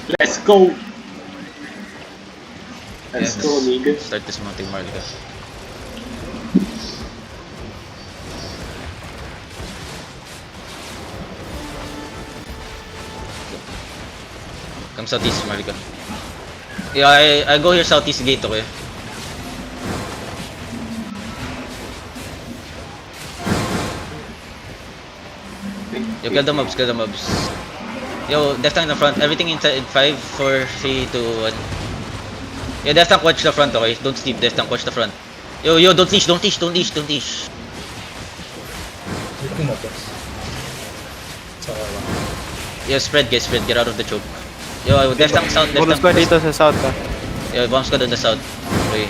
Let's go! Let's Yes. go, amigo. Start dismounting Marlica. Come southeast, Marlica. Yeah, I go here southeast gate, okay? Yo, kill the mobs, kill the mobs. Yo, Death Tank in the front. Everything inside 5, 4, 3, 2, 1. Yo, Death Tank watch the front, okay? Don't sleep, Death Tank watch the front. Yo, don't leash, don't leash, don't leash, don't leash. Looking at us. So, Yo, spread guys, spread. Get out of the choke. Yo, Death Tank south, Death Bonus Tank. ko dito sa south ah. Yo, bomb squad on the south. Okay.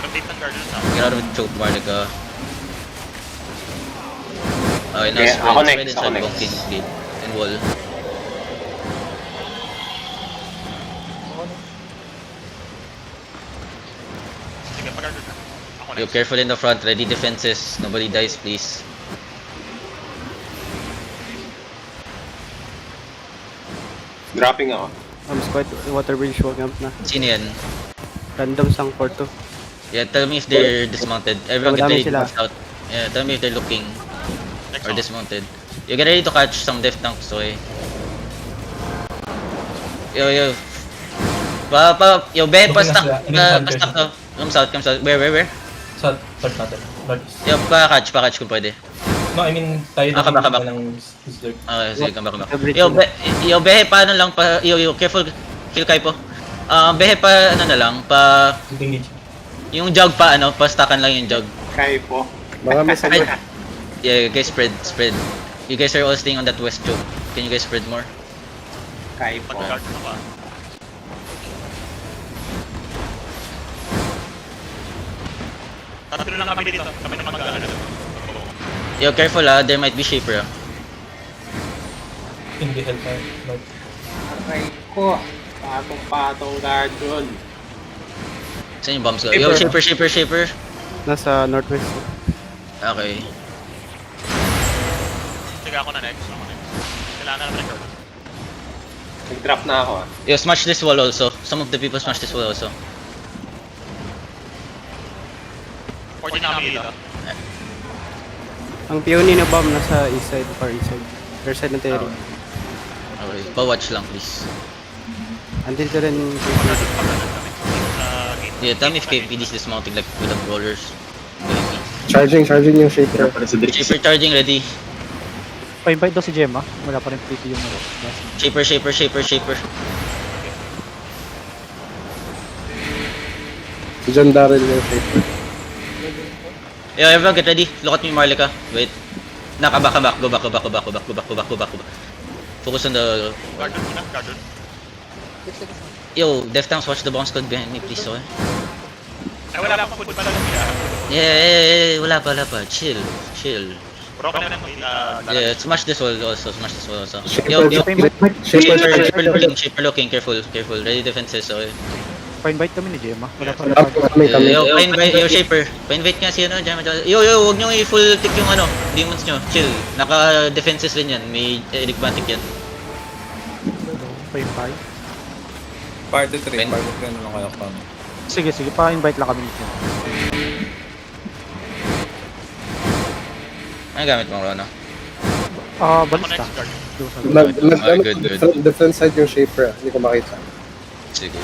Rotate ng guard sa. Get out of the choke, Marlica. Okay, now Okay, spread. ako Spread next, inside ako next. Bonking gate and wall. Sige, pag-guard ka. Ako Yo, next. careful in the front. Ready defenses. Nobody dies, please. Dropping ako. Squad, water bridge wag up na. Sino yan? Random sang port to. Yeah, tell me if they're dismounted. Everyone get Madami ready to sila. pass out. Yeah, tell me if they're looking Next or one. dismounted. You get ready to catch some Death Tanks, okay? Yo. Yo, be, Looking pa-stack. na sila. Pa-stack to. Come south. Where? South, third natin. Northeast. Yo, pa-catch kung pwede. No, I mean, tayo Ah, come back. ng Slick. Okay, sige, come back. Everything. Yo, behe, paano lang pa, yo, careful, kill kayo po. Behe pa, ano na lang, pa, Shooting niche. yung jug pa, pa-stackan lang yung jug. Kaya po. Baka may sagot. Yeah, guys, spread. You guys are all staying on that west choke. Can you guys spread more? Kaya po. Pag-guard na ba? Tatlo lang kami dito. Kami na mag-guard. Yo, careful there might be Shaper Hindi help tayo. North. Aray ko. Patong-patong guard dun. Saan yung bombs ko? Yo, Shaper. Nasa northwest. Okay. Sige, ako na next. Kailangan na naman guard. Nag-drop na ako. Yo, smash this wall also. Some of the people smash this wall also. 14 na kami dito. Ang peony na bomb nasa east side, far east side. Rear side ng Terry. Okay, pa-watch lang please. Andito rin Sa gate. Yeah, tell me if KPD is dismounting like with the rollers. Charging yung shaper. Shaper charging ready. Pa-invite daw si Gemma. Wala pa rin PT yung Shaper. Si John Darrell yung shaper. Yo, everyone get ready. Look at me, Marlica. Wait. Come back. Go back. Focus on the... Guard dun muna. Guard dun. Yo, Death Tanks, watch the bomb squad behind me, please, okay? Ay, wala pa food pala lang nila. Yeah, wala pa. Chill. Bro, ka na ng Yeah, smash this wall also. Shaper, Yo, shaper. Shaper looking, careful. Ready defenses, okay? Pa-invite kami ni Gemma. Wala pa Kami. Yo, Shaper. Pa-invite nga si Jama. Yo, wag nyo i-full tick yung demons nyo. Chill. Naka-defenses rin yan. May enigmatic yan. Pa-invite. Party 3, Pen- party 3 na lang kayo kami. Sige, pa-invite lang kami ni Gemma. Ano gamit mo, Rona? Ah, Ako balista. next guard. Doon sa Good. Defense side yung shaper. Hindi ko makita. Sige.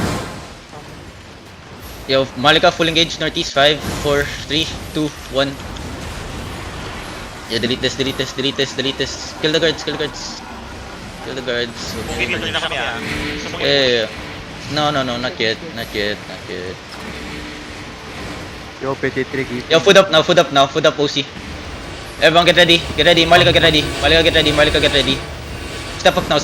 Yo, Malika full engage northeast 5, 4, 3, 2, 1. Yeah, delete this. Kill the guards. Okay, dito na kami Yeah. No, not yet. Yo, PT3 keep. Yo, food up now, OC. Everyone get ready. Malika get ready. Step up now.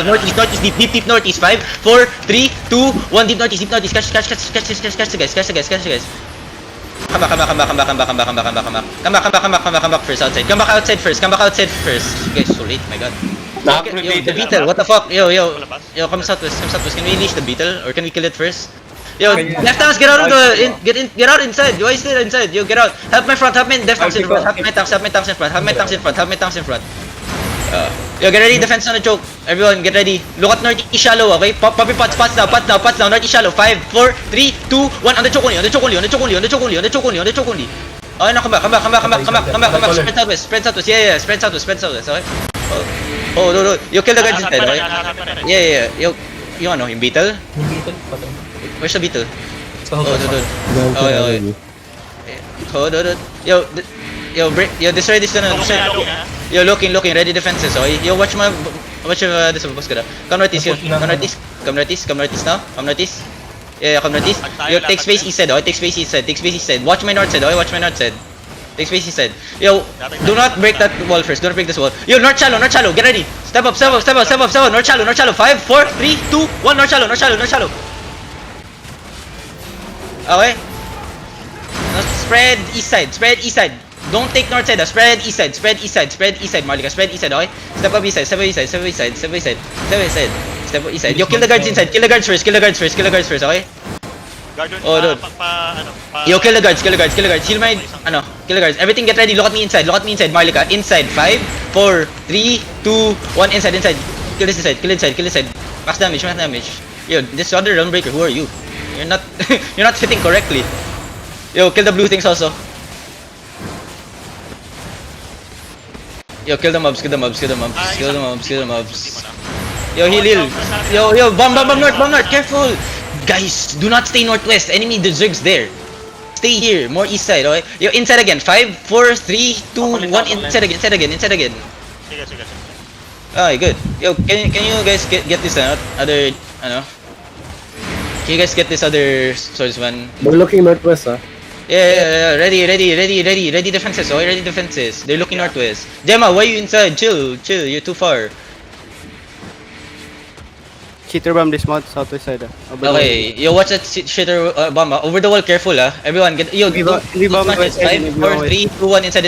Northeast, deep northeast. 5, 4, 3, 2, 1, deep northeast. Catch the guys. Come back first outside. Come back outside first. You guys so late, my god. Yo, the beetle, what the fuck? Yo, come southwest. Can we unleash the beetle or can we kill it first? Yo, left tanks, get out of the, get out inside. Why is still inside? Yo, get out. Help my front, help my left tanks in front, help my tanks in front, help my tanks in front, help my tanks in front. Yo, get ready, defense on the choke. Everyone, get ready. Look at northeast shallow, okay? Pop your pots now, northeast shallow. 5, 4, 3, 2, 1, on the choke only, on the choke only, on the choke only, on the choke only, on the choke only, on the choke only. Okay, no, come back. Spread southwest. Yeah, spread southwest, okay? Oh, no. Yo, kill the guards inside, okay? Yeah. Yo, yung ano, yung beetle? Yung beetle, patay. Where's the beetle? Sa Oh, house. doon. Down to Okay. enemy. Yo, destroy this na. Yo, looking, ready defenses, okay? Yo, watch this, boss ka na. Come northeast now. Come northeast. Yeah, come northeast. Yo, take space east side, okay? Take space east side. Watch my north side, okay? Take space east side. Yo, do not break that wall first. Don't break this wall. Yo, north shallow. Get ready. Step up. North shallow. 5, 4, 3, 2, 1. North shallow. Okay. Now, spread east side. Don't take north side. Spread east side, Marlika. Spread east side, okay? Step up east side. Step east side. Yo, kill the guards inside. Kill the guards first, okay? Guardian, Oh, dude. Yo, kill the guards. Heal my, kill the guards. Everything get ready. Look at me inside, Marlika. Inside. 5, 4, 3, 2, 1. Inside. Kill inside. Max damage. Yo, this other realm breaker, who are you? You're not, you're not hitting correctly. Yo, kill the blue things also. Yo, kill the mobs. Yo, heal. Yo, bomb north. Careful. Guys, do not stay northwest. Enemy, the Zerg's there. Stay here, more east side, okay? Yo, inside again. 5, 4, 3, 2, 1. Inside again. Sige. Okay, good. Yo, can you guys get this other, Can you guys get this other swordsman? We're looking northwest, ah. Yeah. Ready defenses, okay? Ready defenses. They're looking northwest. Gemma, why are you inside? Chill. You're too far. Cheater bomb dismount southwest side. Okay, yo, watch that shitter bomb. Over the wall, careful, Everyone, get yo. Invi bomb west side, 5, invi 4, bomb 3, 2, 1. Inside.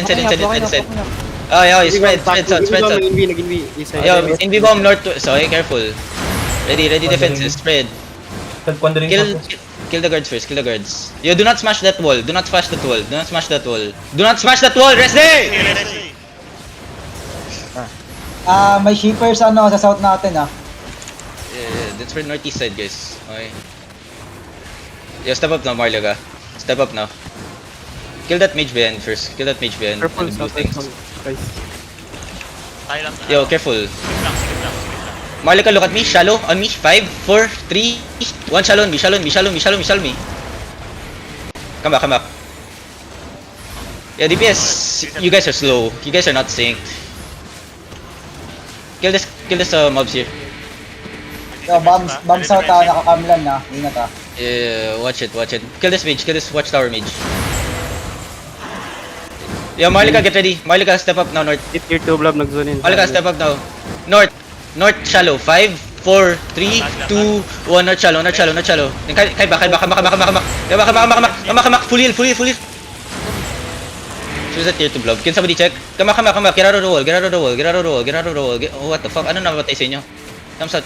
Oh, yeah, spread south. Nag-invi east side. Yo, invi bomb northwest, okay? Careful. Ready defenses. Spread. Wandering Kill the guards first. Yo, do not smash that wall. Do not smash that wall. Rest day! May shippers sa south natin Yeah, that's for northeast side, guys. Okay. Yo, step up now, Marlaga. Step up now. Kill that mage behind first. Purple The blue southwest. things. Guys. Yo, careful. Marlika, look at me. Shallow on me. 5, 4, 3, 1. Shallow on me. Come back. Yeah, DPS. You guys are slow. You guys are not synced. Kill this mobs here. Yo, bomb south nakakamlan na. Ingat Yeah, watch it. Kill this mage. Watchtower mage. Yo, Marlika, get ready. Marlika, step up now, north. Tier 2 blob nag-zone in. Marlika, step up now. North shallow. 5, 4, 3, 2, 1. North shallow. Kay back. Full heal. Choose a tier 2 blob. Can somebody check? Come back. Get out of the wall. Oh, what the fuck? Ano namatay sa inyo? Come south.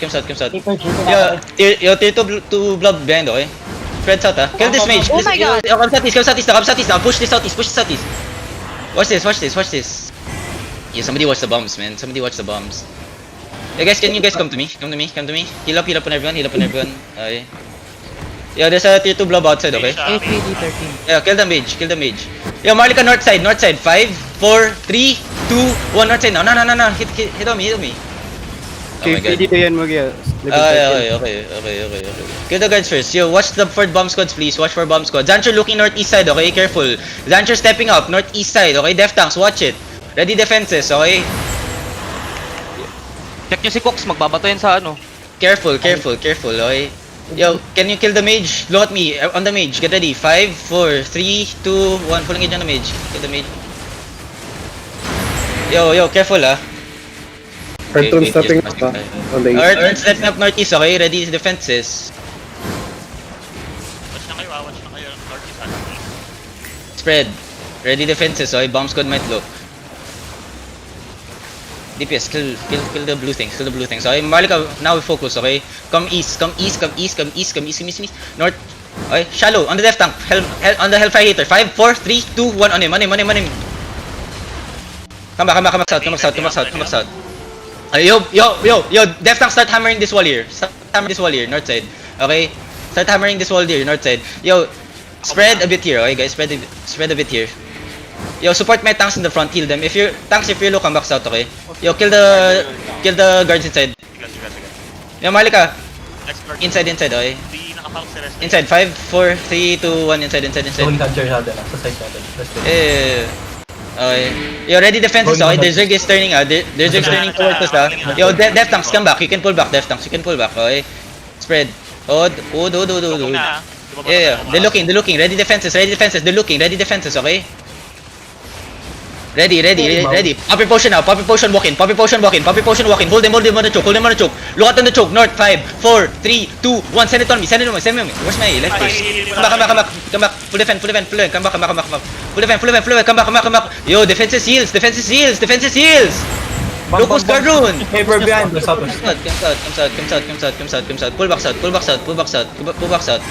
Yo, tier 2 blob behind, okay? Spread south, Kill this mage. Oh my God. Come southeast now. Push this southeast. Watch this. Yeah, somebody watch the bombs, man. Yeah, guys, can you guys come to me? Heal up on everyone. Okay. Yeah, there's a tier 2 blob outside, okay? 8PD13. Yeah, kill the mage. Yeah, Marlika, north side. 5, 4, 3, 2, 1. North side now. No. Hit on me. Oh my god. Dito yan mag-ya. Okay. Kill the guards first. Yo, watch for bomb squads, please. Zancher looking northeast side, okay? Careful. Zancher stepping up, northeast side, okay? Def tanks, watch it. Ready defenses, okay? Check nyo si Cox, magbabato yan sa Careful, okay? Yo, can you kill the mage? Look at me, on the mage. Get ready. 5, 4, 3, 2, 1. Pulling it on the mage. Kill the mage. Yo, careful, Earthstone stepping up, on the east. Earth stepping up northeast, okay? Ready defenses. Watch na kayo, northeast. Spread. Ready defenses, okay? Bomb squad might look. DPS, kill the blue things. Okay, Marlika, now we focus, okay? Come east. North Okay, shallow, on the left tank, on the Hellfire Hater. 5, 4, 3, 2, 1, on him. Come back south. Yo, Death Tank, start hammering this wall here. North side. Okay? Start hammering this wall here, north side. Yo, spread a bit here, okay guys? Spread a bit here. Yo, support my tanks in the front, heal them. If you're low, come back south, okay? Yo, kill the guards inside. Sige. Yo, Marlika, Next card. inside, okay? Di nakapang si Rest. Inside, 5, 4, 3, 2, 1, inside. Going catcher natin sa side natin. Let's go. Okay. Yo, ready defenses, okay? There's Zerg is turning, There's Zerg turning towards us, Yo, Death Tanks, come back. You can pull back, Death Tanks. Okay? Spread. Odd. Looking na. Yeah. They're looking. Ready defenses. They're looking. Ready defenses, okay? Ready. Poppy potion now. Walk in. Hold them on the choke. Look out on the choke. North, 5, 4, 3, 2, 1. Send it on me. Where's my left first? Come back. Full defense. Come back. Full defense. Come back. Yo, defenses heals. Locus guard rune. Paper behind the southwest. Come south. Pull back south.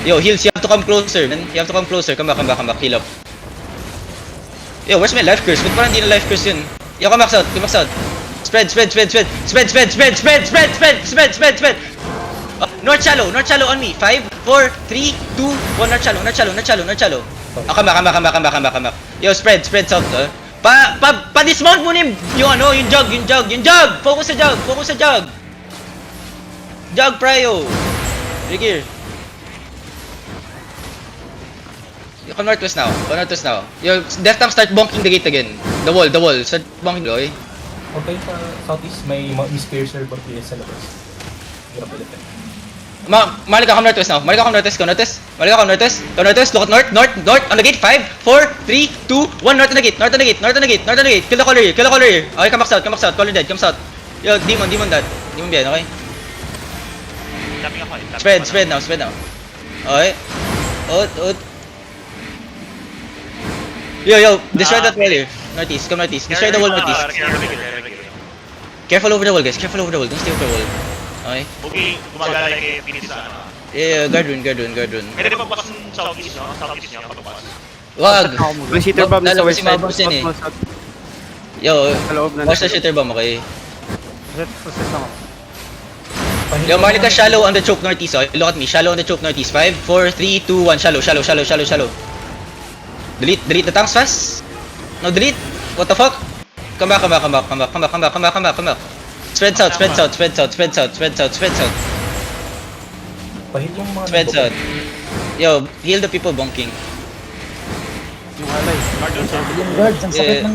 Yo, heals. You have to come closer, man. Come back. Heal up. Yo, where's my life curse? Ba't parang hindi na life curse yun? Yo, come back south. Spread. North shallow on me. 5, 4, 3, 2, 1. North shallow. Come back. Yo, spread south, Pa-dismount mo yung jug. Focus sa jug. Jug prio. Rigir. You come northwest now. Yo, Death Tank, start bonking the gate again. The wall. Start bonking, okay? Okay, sa southeast may Miss Piercer but yes sa labas. Hirap ulit. Malika, come northwest now. Come northwest. Look at north. On the gate. 5, 4, 3, 2, 1. North on the gate. Kill the caller here. Okay, come back south. Caller dead. Come south. Yo, demon that. Demon behind, okay? Tapping ako. Spread now. Okay. Out. Yo, destroy that wall here. Northeast. Destroy the wall northeast. Careful over the wall, guys. Don't stay over the wall. Okay. Okay, gumagala kay Phoenix sa ano. Yeah, guard rune. Pwede rin pagpas ng southeast, no? Southeast niya, patupas. Wag! May shitter bomb sa Lalabas west yung mga side. bombs yan eh. South. Yo, Sa loob na. watch the shitter bomb, okay? Process lang ako. Yo, Marlika, shallow on the choke northeast, okay? Look at me, shallow on the choke northeast. 5, 4, 3, 2, 1. Shallow. Delete the tanks fast. No, delete. What the fuck? Come back. Spread south. Pahit yung mga Spread south. Yo, heal the people bonking. Yung alay. Yung guards, ang sakit ng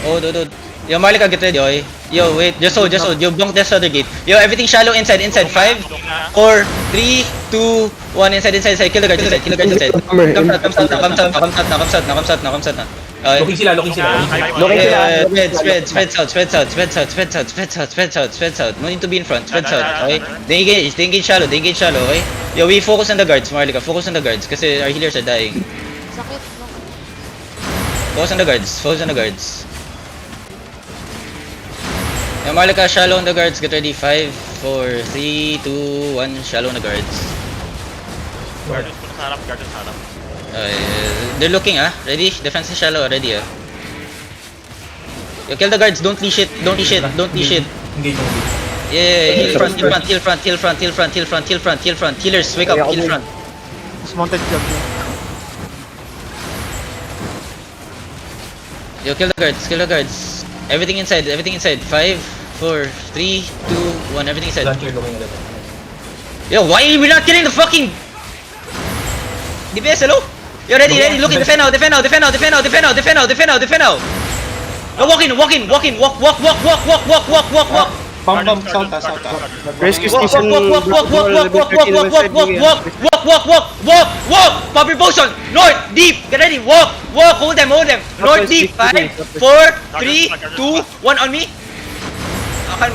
Oh, dude. Yo, Marlika, get ready, okay? Yo, wait. Just hold. Yo, bonk this other gate. Yo, everything shallow inside. 5, 4, 3, 2, 1. Inside. Kill the guards inside. Come south now. Okay. Looking sila. Spread south. No need to be in front. Spread south, okay? They engage shallow, okay? Yo, we focus on the guards, Marlika. Focus on the guards kasi our healers are dying. Focus on the guards. Yo, Marlika, shallow on the guards. Get ready. 5, 4, 3, 2, 1. Shallow on the guards. Guardians po sa harap. They're looking, Ready? Defense is shallow, ready, Yo, kill the guards. Don't leash it. Engage. Yeah, heal front. Healers, wake up, heal front. Dismounted jug na. Yo, kill the guards. Everything inside. 5, 4, 3, 2, 1. Everything inside. Launcher looking ulit. Yo, why are we not killing the fucking DPS? Hello? Yo, ready. Look in, defend now. No, walk in. Walk. Bomb, south. Rescue Walk. station. Walk. Pop your potion. North, deep. Get ready. Walk. Hold them. North, deep. 5, 4, 3, 2, 1 on me. Come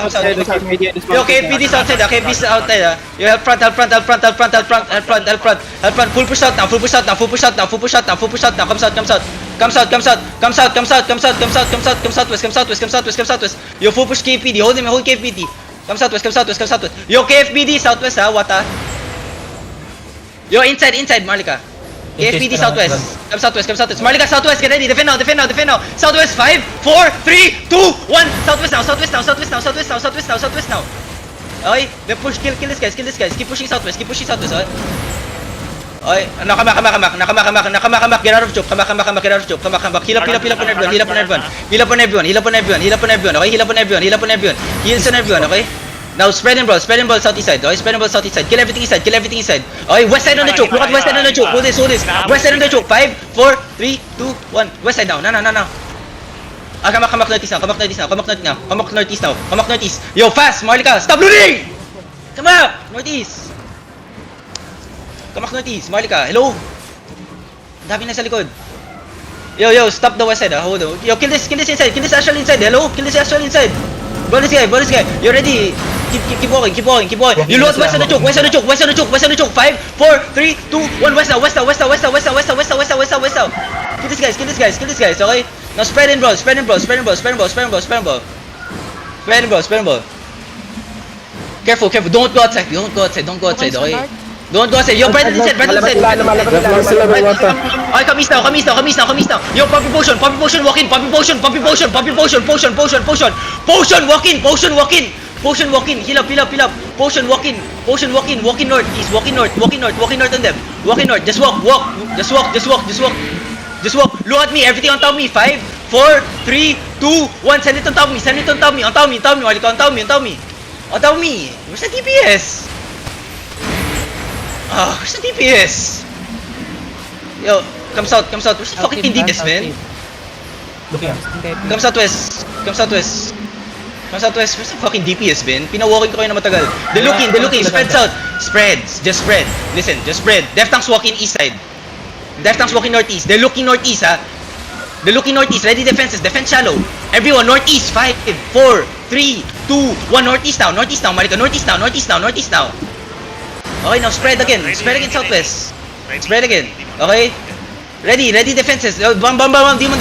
south. Yo, KFPD is outside, Yo, help front. Full push out now. Come southwest. Yo, full push KFPD. Hold KFPD. Come southwest. Yo, KFPD southwest, Wata. Yo, inside, Marlika. KFPD southwest. Come southwest. Marlika southwest, get ready. Defend now. Southwest, 5, 4, 3, 2, 1. Southwest now. Okay, then push, kill these guys. Keep pushing southwest, okay? Okay, nakamak. Get out of choke. Come back. Heal up on everyone. Okay? Heal on everyone, okay? Now spread and brawl southeast side. Okay, spread and brawl southeast side. Kill everything inside. Okay, west side on the choke. Look at west side on the choke. Hold this. West side on the choke. 5, 4, 3, 2, 1. West side now. No. Come back northeast now. Yo, fast, Marlika. Stop looting! Come back, northeast. Marlika. Hello? Dami na sa likod. Yo, stop the west side. Hold on. Yo, kill this inside. Kill this Astral inside. Hello? Kill this Astral inside. Blow this guy. You ready? Keep walking. You load west on the choke. 5, 4, 3, 2, 1. West now. Kill these guys. Okay? Now spread and brawl. Careful. Don't go outside. Okay? Don't go outside. Yo, Brandon inside. Okay, come east now. Yo, poppy potion. Walk in. Potion, walk in. Heal up. Potion, walk in. Walk in northeast. Walk in north on them. Walk in north. Just walk. Look at me. Everything on top of me. 5, 4, 3, 2, 1. Send it on top of me. On top of me. Where's the DPS? Where's the DPS? Yo, come south. Where's the fucking DPS, man? Looking up. Come southwest. Where's the fucking DPS, man? Pinawalking ko kayo na matagal. They're looking. Spread south. Just spread. Listen, just spread. Death Tanks walking east side. Death Tanks walking northeast. They're looking northeast, ha? Ready defenses. Defense shallow. Everyone, northeast. 5, 4, 3, 2, 1. Northeast now, Marika. Northeast now. Okay, now spread again southwest. Spread again. Okay? Ready defenses. Bam. Demon.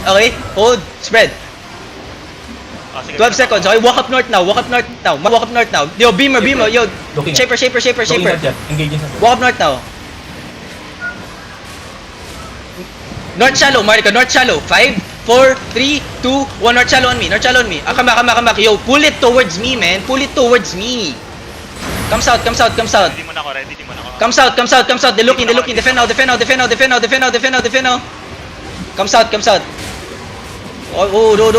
Okay, hold. Spread. 12 seconds. Okay, walk up north now. Yo, beamer. Yo, Looking shaper. Engage inside. Walk up north now. North shallow, Marika. 5, 4, 3, 2, 1. North shallow on me. Come back. Yo, pull it towards me, man. Come south. Ready mo na ako. Come south. They're looking. Defend now. Come south. Oh, no.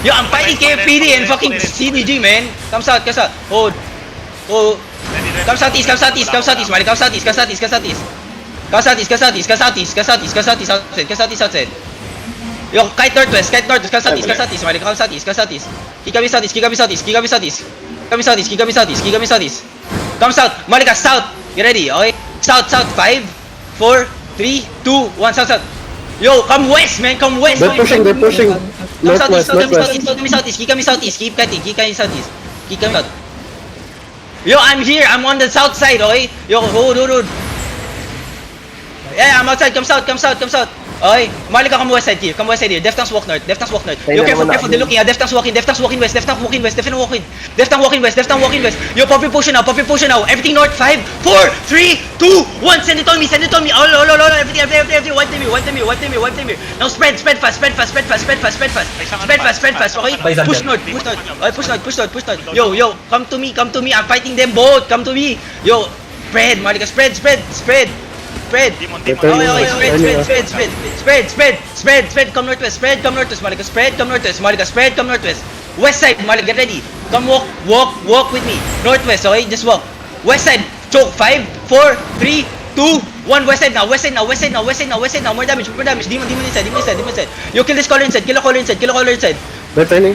Yo, I'm fighting KFPD and fucking CDG, man. Come south. Hold. Come southeast, Marty. Come southeast. Outside. Yo, kite northwest. Come southeast, Marty. Come southeast. Kikami southeast. Come south. Marty, south. Get ready, okay? South. 5, 4, 3, 2, 1. South. Yo, come west, man. They're pushing. Come Northwest. southeast. Kikami southeast. Keep cutting. Kikami southeast. Yo, I'm here. I'm on the south side, okay? Yo, hold. Yeah, I'm outside. Come south. Okay, Marlika, come west side here. Death Tanks walk north. Yo, careful. They're looking at Death Tanks walking west. Yo, poppy potion now. Everything north. 5, 4, 3, 2, 1. Send it on me. All. Everything. Wipe them here. Now spread fast. Okay, push north. Okay, push north. Yo, come to me. I'm fighting them both. Come to me. Yo, spread, Marlika. Spread. Demon. Okay, spread. Come northwest, Marlika. Spread, come northwest. West side, Marlika, get ready. Come walk with me. Northwest, okay? Just walk. West side, choke. 5, 4, 3, 2, 1. West side now. More damage. Demon inside. Yo, kill this caller inside. Kill a caller inside. They're turning.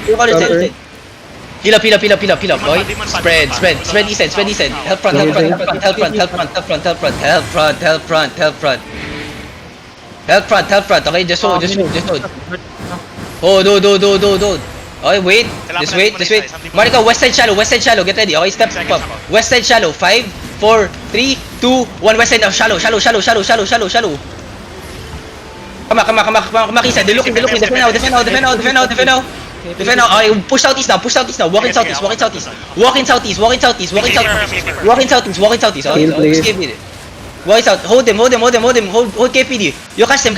Heal up, boy. Spread east side. Help front. Okay, just hold. Hold. Okay, wait. Just wait. Marika, west side shallow. Get ready. Okay, step up. West side shallow. 5, 4, 3, 2, 1. West side now. Shallow. Come inside. They're looking. Defend now. Okay, push southeast now. Walk in southeast. Okay, Heal, please. Voice out. Hold him. Hold KPD. Yo, catch him.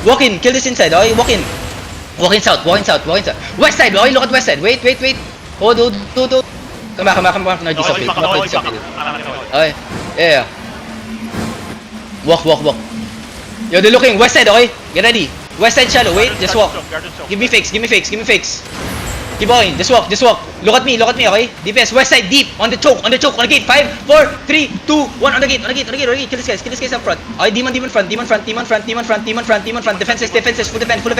Walk in. Kill this inside, okay? Walk in south. West side, okay? Look at west side. Wait. Hold. Come back. Northeast up. Okay. Yeah. Walk. Yo, they're looking. West side, okay? Get ready. West side shallow. Wait, just walk. Give me fakes. Keep going. Just walk. Look at me, okay? Defense. West side deep. On the choke. On the gate. 5, 4, 3, 2, 1. On the gate. Kill this guys up front. Okay, demon front. Defenses. Full defend.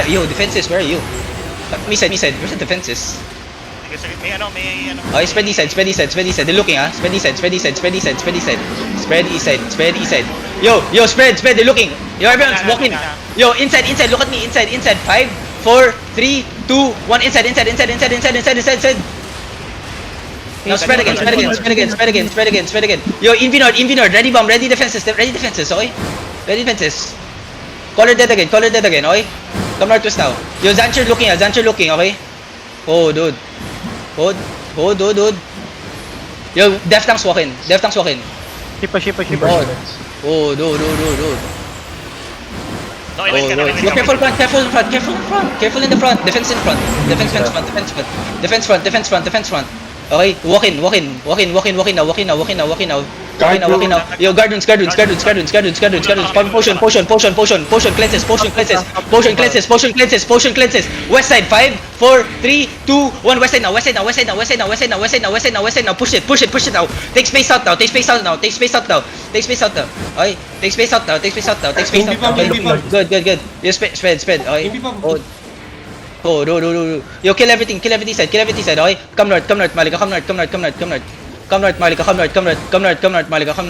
Yo, defenses. Where are you? Me side. Where's the defenses? May ano. Okay, spread east side. They're looking, ah. Spread east side. Yo, spread. They're looking. Yo, everyone's walking. Yo, inside. Look at me. Inside. 5, 4, 3, 2, 1. Inside. Now spread again. Yo, Invi Nord. Ready bomb. Ready defenses. Okay? Ready defenses. Call her dead again. Okay? Come northwest now. Yo, Zancher looking. Okay? Oh, dude. Hold. Yo, Death Tank's walking. Shipa. Oh, dude. No, ilan ka na. Yo, careful in the front. Defense front. Okay, walk in now. Yo, guardians. Potion cleanses. West side, 5, 4, 3, 2, 1. West side now. Push it now. Take space out now. Okay, take space out now. Good. Yo, spread. Okay. Oh, no. Yo, kill everything side, okay? Come north, Malika, come north. Malika, come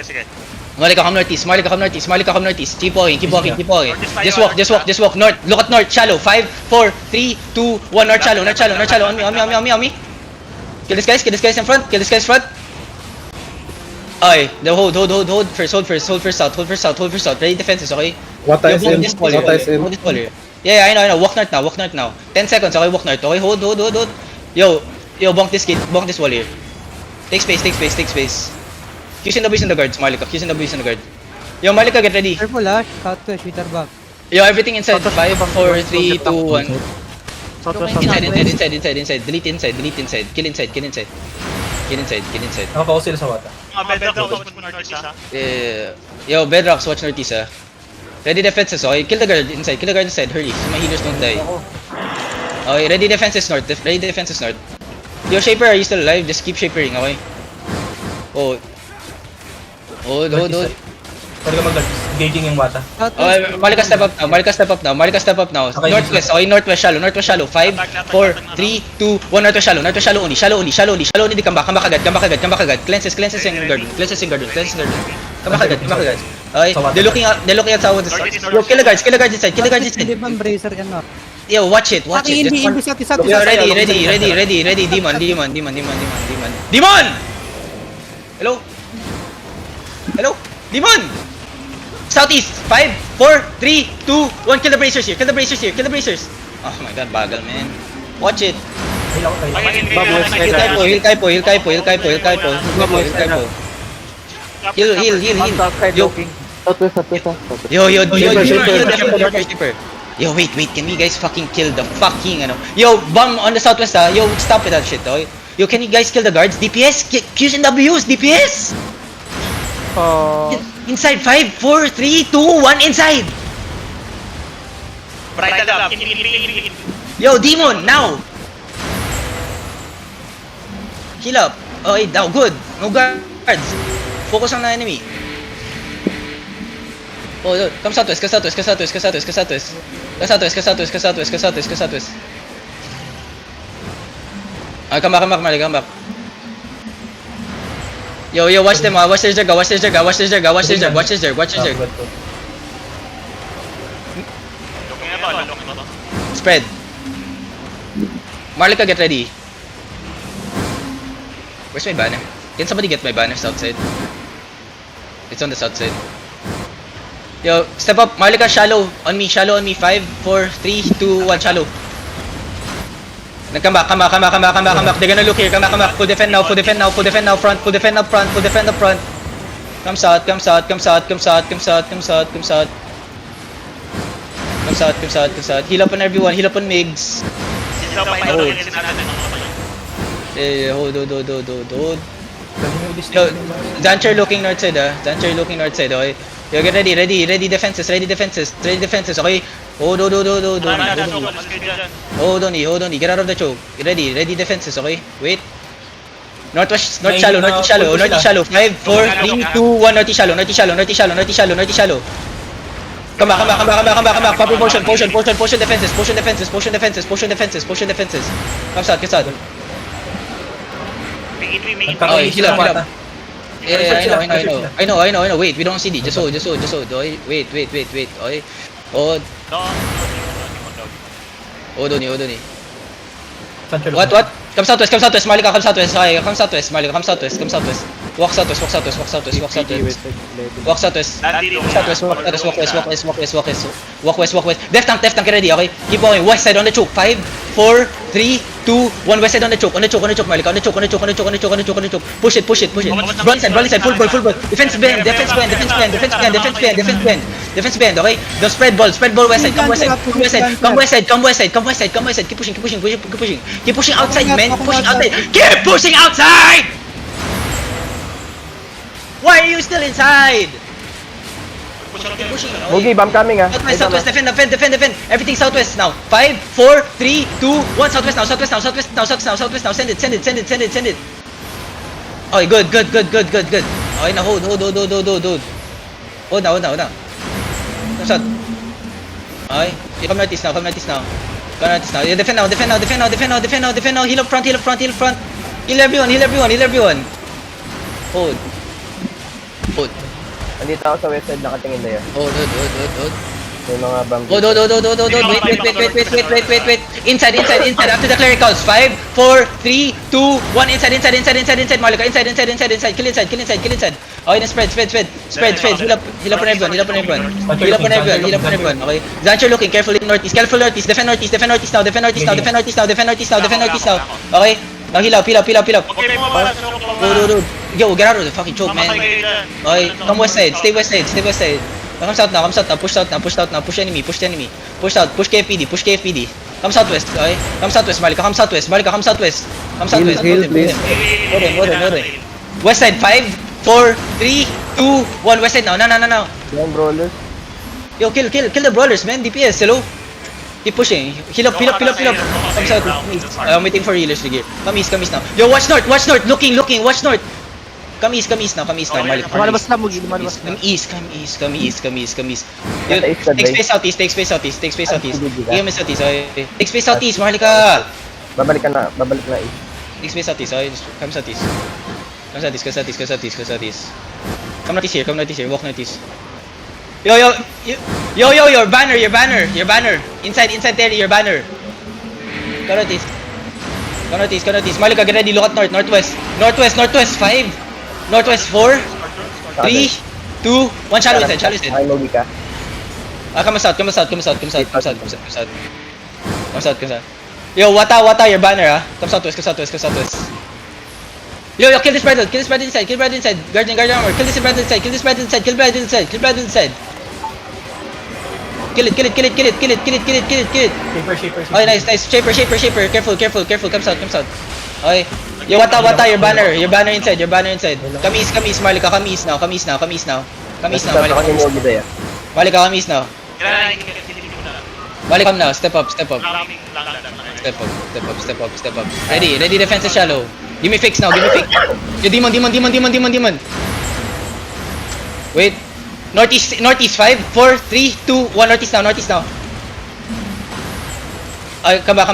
Sige. Malika, come northeast. Keep walking. Just walk. North, look at north, shallow. 5, 4, 3, 2, 1. North shallow. On me. Kill this guys in front. Okay, hold first out. Ready defenses, okay? Wata is in. Hold this wall here. Yeah, I know. Walk north now. 10 seconds, okay? Walk north, okay? Hold. Yo, bonk this wall here. Take space. Qsin the in the guards, Malika. Yo, Malika, get ready. Careful southwest, Twitter back. Yo, everything inside. 5, 4, 3, 2, 1. Southwest. Inside. Delete inside. Kill inside. Nakapaw sila sa Wata. Bedrock, northeast, ha? Yo, Bedrocks, watch northeast, ah. Ready defenses, okay? Kill the guard inside. Hurry, so my healers don't die. Okay, ready defenses north. Yo, Shaper, are you still alive? Just keep shapering, okay? Hold. Pwede ka mag-guard. Engaging yung Wata. Okay, Malika step up now. Okay, Northwest, okay? Northwest shallow. 5, 4, 3, 2, 1. Northwest shallow only. Shallow only. Come back agad. Cleanses yung guard. Come back agad. Okay, they're looking at south. Yo, kill the guards inside. Hindi ba bracer yan no? Yo, watch it. Hindi, Just isa. Yo, ready. Demon. Hello? Demon! Southeast! 5, 4, 3, 2, 1. Kill the bracers here. Oh my god, bagal, man. Watch it. Heal Kaipo. Heal. Yo, Yo, wait, can you guys fucking kill the fucking Yo, bomb on the southwest, Yo, stop with that shit, okay? Yo, can you guys kill the guards? DPS? Qs and Ws, DPS? Inside, 5, 4, 3, 2, 1, inside! Brighten up. Yo, Demon, now! Heal up. Okay, now, good. No guards. Focus on the enemy. Oh, dude. Come southwest. Come back. Yo, watch them, watch their Zerga. Spread. Marlika, get ready. Where's my banner? Can somebody get my banner south side? It's on the south side. Yo, step up. Marlika, shallow on me. 5, 4, 3, 2, 1, shallow. Then come back. They're gonna look here. Come back. Full defend now. Front. Full defend up front. Comes out. Heal up on everyone. Heal up on Migs. Sila pa ito lang yung natin. Hold. Pwede nyo i-list Yo, yung mga- Zancher looking north side, okay? Yo, get ready defenses, okay? Hold on, get out of the choke. Ready defenses, okay? Wait. Northeast shallow. 5, 4, 3, 2, 1, northeast shallow. Come back. Proper potion defenses. Comes out. Oh, heal up. Yeah, I know. Wait, we don't see D. Just hold. Okay, wait. Okay. Hold. Hold on. Sancho lang. What? Come southwest. Malika, come southwest. Okay, come southwest. Walk southwest. Walk southwest. Walk west. Left tank ready, okay? Keep going. West side on the choke. 5, 4, 3, 2, 1. West side on the choke. Malika. On the choke. Push it. Broad side. Full ball. Defense bend. Okay? Don't spread ball. West side. Come west side. Keep pushing outside, man. Keep pushing outside. Why are you still inside? Pushing. Boogie, bomb coming ah. Southwest, defend. Everything southwest now. 5, 4, 3, 2, 1. Southwest now. Send it. Okay, good. Okay, now hold. Hold now. Come shot. Okay, you come northeast now. You defend now. Heal up front. Heal everyone. Hold. Andito ako sa west side, nakatingin na yan. Hold. May mga bomb. Hold. Wait. Inside. After the clericals. 5, 4, 3, 2, 1. Inside. Malika. Inside. Kill inside. Okay, then spread. Heal up on everyone. Okay. Zancher looking carefully northeast. Defend northeast now. Okay. Now heal up. Okay, Go. Yo, get out of the fucking choke, man. Okay, come west side. Stay west side. Come south now. Push out. Push enemy. Push out. Push KFPD. Come southwest. Okay. Come southwest, Malika. Come southwest. Heal, please. Hold on. West side. 5, 4, 3, 2, 1. West side now. No. Yung brawlers. Yo, kill the brawlers, man. DPS. Hello. Keep pushing. Heal up. Come south. I'm waiting for healers to gear. Come east now. Yo, watch north. Looking. Watch north. Come east now. Malika. Lumalabas na, Mugi. Lumalabas na. Come east. Yo, Nasa east side, take right? space southeast. Take space southeast. Okay. Take space southeast, Malika. Babalik na east. Take space southeast. Okay, just come southeast. Come southeast. Come northeast here. Walk northeast. Yo, your banner. Inside there, your banner. Come northeast. Malika, get ready. Look at northwest. 5. Northwest 4, 3, 2, 1. Shallow inside. Ay, Logi ka. Come south. Yo, Wata, your banner, Come southwest. Yo, kill this brother inside. Guard armor. Kill this brother inside. Kill it. Shaper. Okay, nice. Shaper. Careful. Come south. Okay. Yo, Wata, your banner inside. Come east, Malika. Come east now. Nasa Malika. ni Mogi na yan. Malika, come east now. Malika, come now. Step up. Step up. Ready defense shallow. Give me fix now. Yo, demon. Wait. Northeast 5, 4, 3, 2, 1. Northeast now. Ay, come back.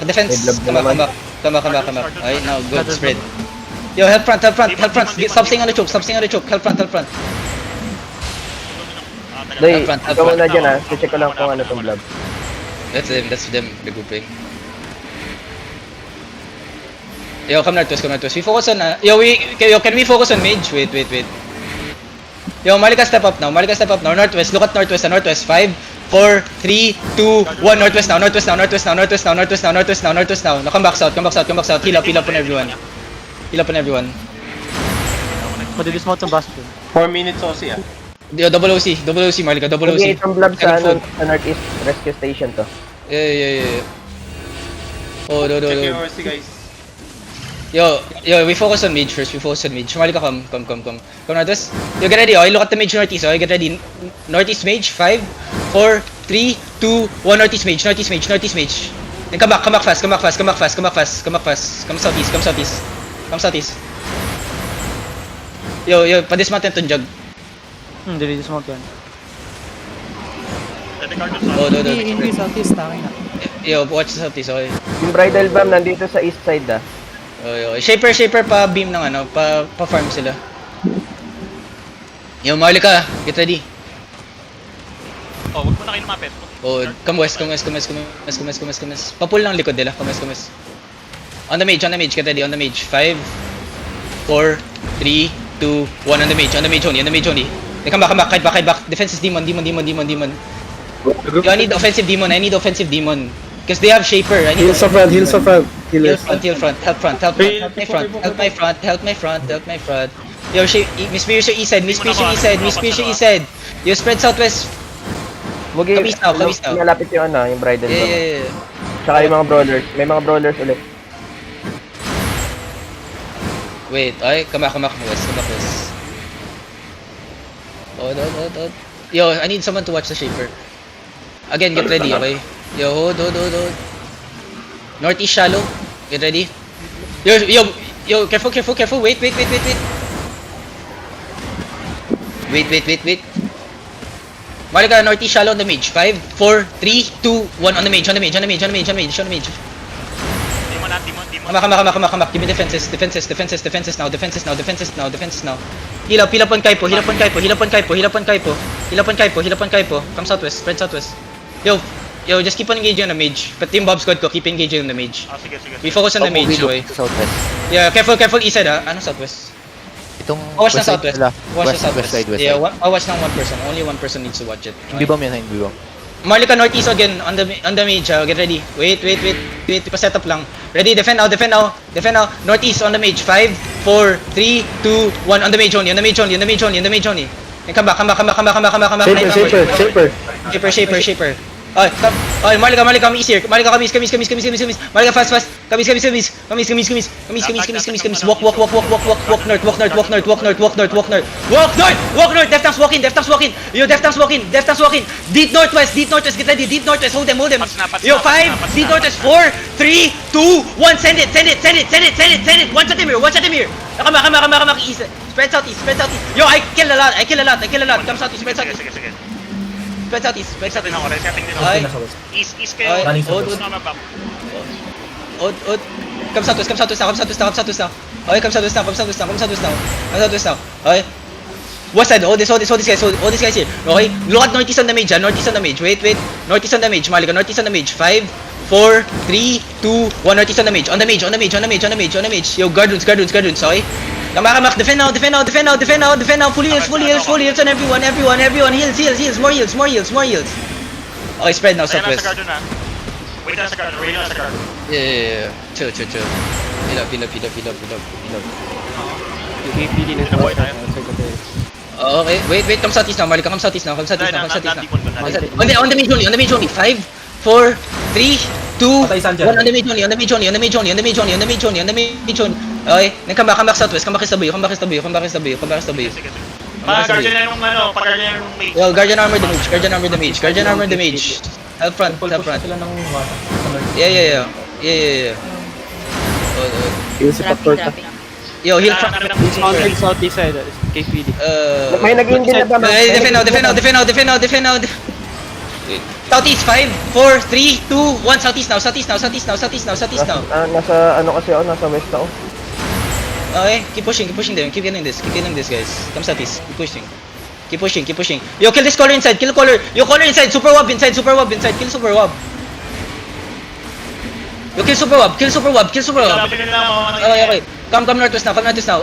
Defense. Come back. Ay, now good spread. Yo, help front. Stop staying on the choke. Help front. Day, Front. ikaw muna dyan check ko lang kung ano tong vlog. That's them regrouping. Yo, come northwest. We focus on can we focus on mage? Wait. Yo, Malika step up now. Northwest. Look at northwest. 5, 4, 3, 2, 1. Northwest now, northwest now, northwest now, northwest now, northwest now, northwest now, northwest now. Now come back south, come back south, come back south. Heal up on everyone. Heal up on everyone. Madidismount ng Bastion. 4 minutes OC ah. Yo, double OC, Marlica, double OC. Mag-8 ang blob sa, Second fold. sa Northeast Rescue Station to. Yeah. Oh, do. Check your OC guys. Yo, we focus on mage first. Marlica, come. Come northwest. Yo, get ready. Okay, look at the mage northeast. Okay, get ready. Northeast mage. 5, 4, 3, 2, 1. Northeast mage. Then come back fast. Come southeast. Yo, pa-dismount natin tong jug. Dinidismount yan. Oh, do. Hindi southeast, tangin na. Yo, watch the southeast. Okay. Yung bridal bomb nandito sa east side ah. Okay. Shaper pa beam ng ano, pa farm sila. Yo, Marlica, get ready. Oh, wag mo na kayo lumapit. Oh, come west. Papul lang likod nila. Come west. On the mage, get ready, on the mage. 5, 4, 3, 2, 1, on the mage only. Then come back. Defense is demon. Yo, I need offensive demon. Because they have shaper. I need Heals sa front, heals sa front. Heal Healers. front. Help my front. Yo, Miss your east side. Yo, spread southwest. Mugi, Kamis now. malapit yung ano, yung bridal bomb. Yeah. Tsaka yung mga brawlers. May mga brawlers ulit. Wait, ay, come back west. Oh. Yo, I need someone to watch the shaper. Again, get ready, okay? Yo, hold. Northeast shallow. Get ready. Yo, careful. Wait. Marlica, northeast shallow on the mage. 5, 4, 3, 2, 1 on the mage. Demon. Come back. Give me defenses now. Heal up on Kaipo. Come southwest, spread southwest. Yo, just keep on engaging on the mage. But team Bob squad ko, keep engaging on the mage. Ah, sige. We focus on the mage, okay? Southwest. Yeah, careful east side ah. Ano southwest? Itong Watch na west side southwest. nila. Watch na West southwest. side. Yeah, watch ng one person. Only one person needs to watch it. Hindi bomb yan, hindi bomb. Marlica northeast again on the mage. Get ready. Wait. Pa-set up lang. Ready, defend now. Northeast on the mage. 5, 4, 3, 2, 1 on the mage only. And come back. Shaper. Ay, Marlica, come east here. Marlica, come east. Marlica, fast. Come east. Walk north. Death tanks walk in. Yo, Death tanks walk in. Deep northwest. Get ready. Deep northwest. Hold them. Yo, 5, deep northwest. 4, 3, 2, 1. Send it. Watch at him here. Come east. Spread southeast. Yo, I kill a lot. Come southeast. Spread southeast. Sige. Spread southeast. Sabi na ako, resetting din Ay. ako. Nasa west. East kayo. Ay, Running sa Gusto west. na mabak. Odd. Come southwest now. Okay, come southwest now. Okay. West side, hold this guys here. Okay, look at northeast on the mage. Wait. Northeast on the mage, Marlica. 5, 4, 3, 2, 1. Northeast on the mage. On the mage. Yo, guard runes. Okay. Come defend now. Full heals on everyone. Heals. More heals. Okay, spread now, Ayan na southwest. sa garden na. Wait na sa garden. Yeah. Chill. Heal up. KPD na Nabuhay tayo. Okay, wait, come southeast now, Marlica, come southeast now. On the mage only. 5, 4, 3, 2, Patay saan dyan? 1 on the mage only. Okay, then come back southwest, come back sa buyo. Sige. Pag-guardian na yung mate. Yo, guardian armor the mage. Help front. Sila ng wata. Sa north. Yeah. Heals si Factor. Yo, heal front. Mountain southeast side, KPD. May nag-hindi na ba? Defend now. Southeast, 5, 4, 3, 2, 1. Southeast now. Nasa ano kasi ako, nasa west ako. Okay, keep pushing them. Keep getting this, guys. Come southeast. Keep pushing. Yo, kill this color inside. Kill color. Yo, color inside. Super web inside. Kill super web. Yo, kill super web. Lalapin nila mga Okay. Come northwest now.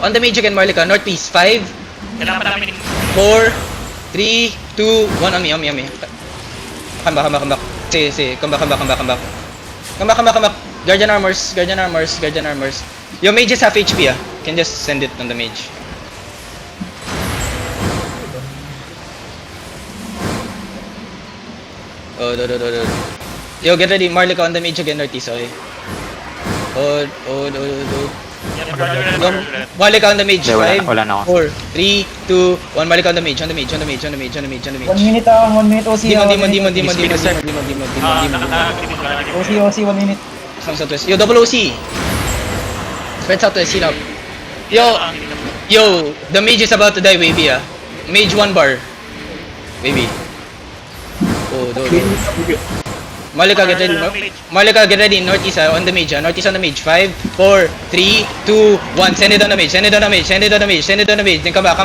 On the mage again, Marlica. Northeast. 5, Kailangan pa namin 4, 3, 2, 1 on me. Come back, come back, come back. See, come back, come back, come back, come back. Come back, come back, come back. Guardian armors, guardian armors, guardian armors. Your mage is half HP ah. Can just send it on the mage. Oh, do. Yo, get ready. Marlica on the mage again, Ortiz, okay? Oh. Yan, pag-guard nyo na, pag-guard nyo na. Marlica on the mage. Hindi, 5, wala na ako. 4, 3, 2, 1. Marlica on the mage, on the mage. 1 minute 1 minute OC. Demon. OC 1 minute. Some southwest. Yo, double OC. Spread southwest, heal up. Yo, the mage is about to die, wavy ah. Mage 1 bar. Wavy. Oh, do. Marlica, get ready. Marlica, get ready. Northeast on the mage. Northeast on the mage. 5, 4, 3, 2, 1. Send it on the mage. Then come back.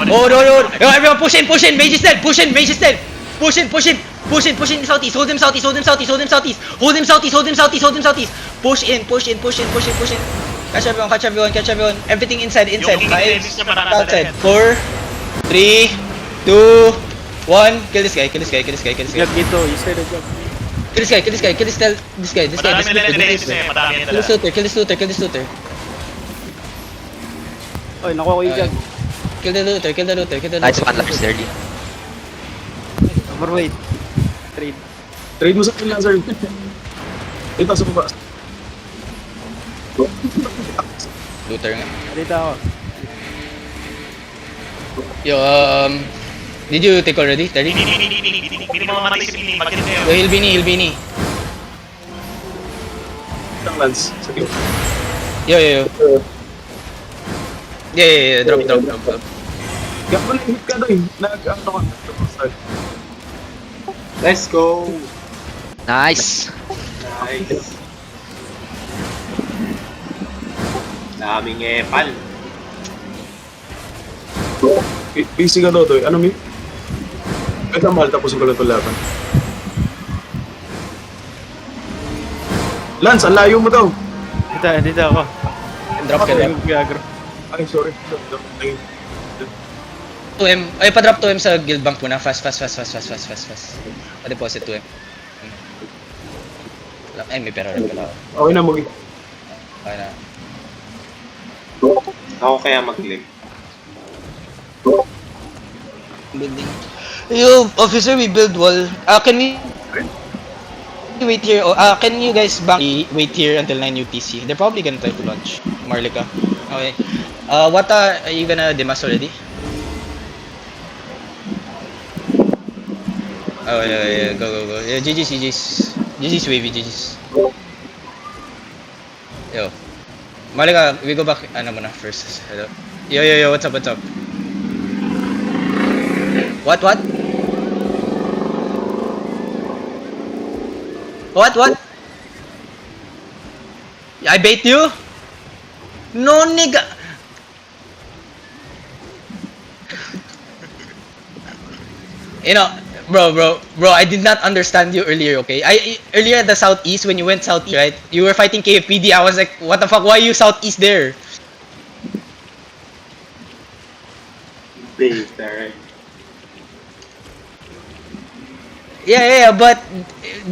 Oh, everyone push in. Mage is dead. Push in. Southeast. Hold him southeast. Hold him southeast. Push in. Catch everyone. Everything inside. 5, outside. 4, 3, 2, 1. Kill this guy. Jag dito, isa na jag. Kill this guy. Madami na nililinis eh, madami na nila. Kill this looter. Oy, nakuha ko yung jag. Kill the looter. Nice one, Lars, early. Overweight. Trade. Trade mo sa akin lang, sir. Dito sa baba. Looter nga. Dito ako. Yo, did you take already, Terry? Hindi mo mamatay si Bini, magkinig kayo. Yo, heal Bini. Isang lance. Sige. Yo. Yeah, drop. Gak mo hit ka doon. Nag-ano ka. Let's go! Nice. Daming epal. Busy ka daw, Toy. Ano, Mi? Kaya mahal tapos ko lang ito laban. Lance, ang layo mo daw. Dito ako. Drop ka. Gagro. Ay, sorry. 2M. Ay, pa-drop 2M sa guild bank muna. Fast. Pa-deposit 2M. Ay, may pera rin pala. Okay na, Mugi. Okay na. Ako kaya mag-leg. Building. Yo, officer, we build wall. Can we wait here? Can you guys wait here until 9 UTC? They're probably gonna try to launch. Marlica. Okay. What are you gonna demas already? Oh yeah. Go. Yeah, GG's wavy, GG's. Yo. Marlica, we go back. Ano muna first. Hello. Yo, what's up? What? What? I bait you? No, nigga. You know, bro, I did not understand you earlier, okay? Earlier at the southeast, when you went southeast, right? You were fighting KFPD. I was like, what the fuck? Why are you southeast there? Base there, right? Yeah, but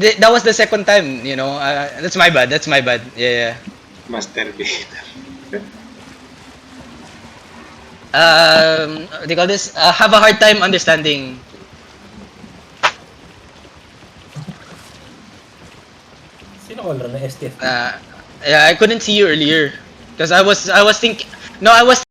that was the second time, you know. That's my bad. Yeah. Master Vader. What do you call this? Have a hard time understanding. Sino all run na STF? Yeah, I couldn't see you earlier because I was thinking. No, I was